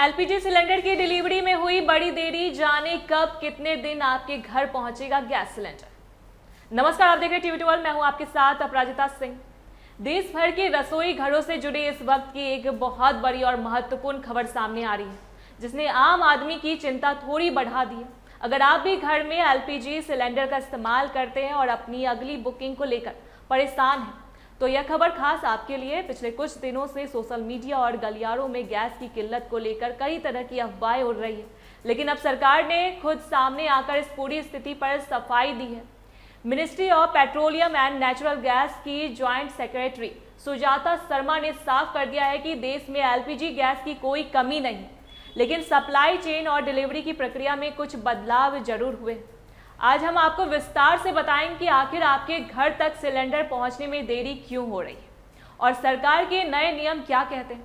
LPG cylinder की delivery में हुई बड़ी देरी, जाने कब कितने दिन आपके घर पहुंचेगा गैस सिलेंडर। नमस्कार, आप देख रहे हैं टीवी 12, मैं हूं आपके साथ अपराजिता सिंह। देश भर के रसोई घरों से जुड़ी इस वक्त की एक बहुत बड़ी और महत्वपूर्ण खबर सामने आ रही है, जिसने आम आदमी की चिंता थोड़ी बढ़ा दी है। अगर आप भी घर में एलपीजी सिलेंडर का इस्तेमाल करते हैं और अपनी अगली बुकिंग को लेकर परेशान हैं, तो यह खबर खास आपके लिए। पिछले कुछ दिनों से सोशल मीडिया और गलियारों में गैस की किल्लत को लेकर कई तरह की अफवाहें उड़ रही है, लेकिन अब सरकार ने खुद सामने आकर इस पूरी स्थिति पर सफाई दी है। Ministry of petroleum and natural gas की ज्वाइंट सेक्रेटरी सुजाता शर्मा ने साफ कर दिया है कि देश में एलपीजी गैस की कोई कमी नहीं, लेकिन सप्लाई चेन और डिलीवरी की प्रक्रिया में कुछ बदलाव जरूर हुए। आज हम आपको विस्तार से बताएंगे कि आखिर आपके घर तक सिलेंडर पहुंचने में देरी क्यों हो रही है और सरकार के नए नियम क्या कहते हैं,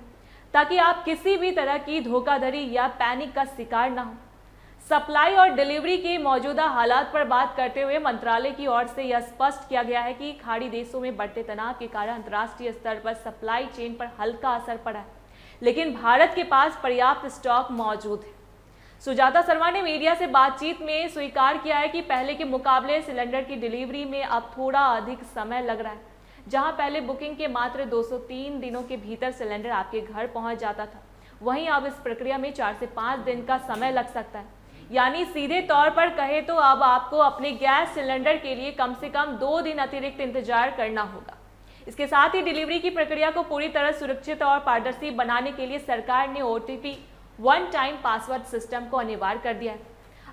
ताकि आप किसी भी तरह की धोखाधड़ी या पैनिक का शिकार ना हो। सप्लाई और डिलीवरी के मौजूदा हालात पर बात करते हुए मंत्रालय की ओर से यह स्पष्ट किया गया है कि खाड़ी देशों में बढ़ते तनाव के कारण अंतर्राष्ट्रीय स्तर पर सप्लाई चेन पर हल्का असर पड़ा है, लेकिन भारत के पास पर्याप्त स्टॉक मौजूद है। सुजाता शर्मा ने मीडिया से बातचीत में स्वीकार किया है कि पहले के मुकाबले सिलेंडर की डिलीवरी में अब थोड़ा अधिक समय लग रहा है। जहां पहले बुकिंग के मात्र 203 दिनों के भीतर सिलेंडर आपके घर पहुंच जाता था, वहीं अब इस प्रक्रिया में 4 से 5 दिन का समय लग सकता है। यानी सीधे तौर पर कहे तो अब आपको अपने गैस सिलेंडर के लिए कम से कम 2 दिन अतिरिक्त इंतजार करना होगा। इसके साथ ही डिलीवरी की प्रक्रिया को पूरी तरह सुरक्षित और पारदर्शी बनाने के लिए सरकार ने OTP one time password system को अनिवार्य कर दिया है।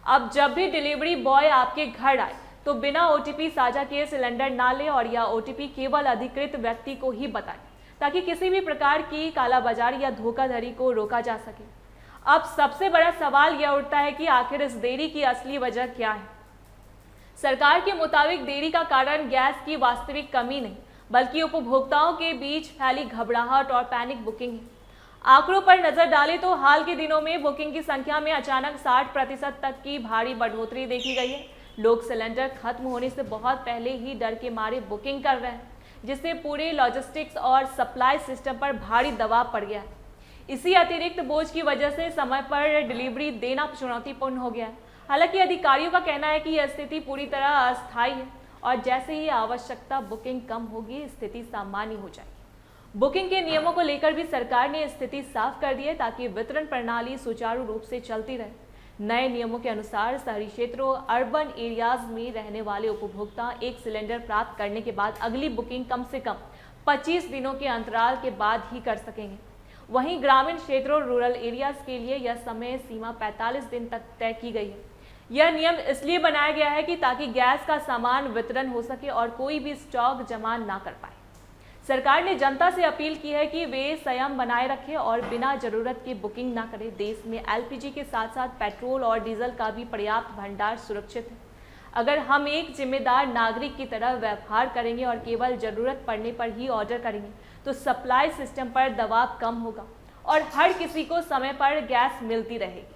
अब जब भी डिलीवरी बॉय आपके घर आए तो बिना ओटीपी साझा किए सिलेंडर ना ले और यह ओटीपी केवल अधिकृत व्यक्ति को ही बताएं, ताकि किसी भी प्रकार की कालाबाजारी या धोखाधड़ी को रोका जा सके। अब सबसे बड़ा सवाल यह उठता है कि आखिर इस देरी की असली वजह क्या है। सरकार के मुताबिक देरी का कारण गैस की वास्तविक कमी नहीं, बल्कि उपभोक्ताओं के बीच फैली घबराहट और पैनिक बुकिंग है। आंकड़ों पर नजर डालें तो हाल के दिनों में बुकिंग की संख्या में अचानक 60% तक की भारी बढ़ोतरी देखी गई है। लोग सिलेंडर खत्म होने से बहुत पहले ही डर के मारे बुकिंग कर रहे हैं, जिससे पूरे लॉजिस्टिक्स और सप्लाई सिस्टम पर भारी दबाव पड़ गया है। इसी अतिरिक्त बोझ की वजह से समय पर डिलीवरी देना चुनौतीपूर्ण हो गया है। हालांकि अधिकारियों का कहना है कि यह स्थिति पूरी तरह अस्थायी है और जैसे ही आवश्यकता बुकिंग कम होगी, स्थिति सामान्य हो जाएगी। बुकिंग के नियमों को लेकर भी सरकार ने स्थिति साफ कर दी है, ताकि वितरण प्रणाली सुचारू रूप से चलती रहे। नए नियमों के अनुसार शहरी क्षेत्रों, अर्बन एरियाज में रहने वाले उपभोक्ता एक सिलेंडर प्राप्त करने के बाद अगली बुकिंग कम से कम 25 दिनों के अंतराल के बाद ही कर सकेंगे। वहीं ग्रामीण क्षेत्रों, रूरल एरियाज के लिए यह समय सीमा 45 दिन तक तय की गई है। यह नियम इसलिए बनाया गया है कि ताकि गैस का समान वितरण हो सके और कोई भी स्टॉक जमा ना कर पाए। सरकार ने जनता से अपील की है कि वे संयम बनाए रखें और बिना जरूरत की बुकिंग ना करें। देश में एलपीजी के साथ साथ पेट्रोल और डीजल का भी पर्याप्त भंडार सुरक्षित है। अगर हम एक जिम्मेदार नागरिक की तरह व्यवहार करेंगे और केवल जरूरत पड़ने पर ही ऑर्डर करेंगे, तो सप्लाई सिस्टम पर दबाव कम होगा और हर किसी को समय पर गैस मिलती रहेगी।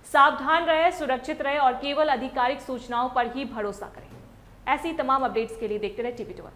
सावधान रहे, सुरक्षित रहे और केवल आधिकारिक सूचनाओं पर ही भरोसा करें। ऐसी तमाम अपडेट्स के लिए देखते रहे टीवी 12।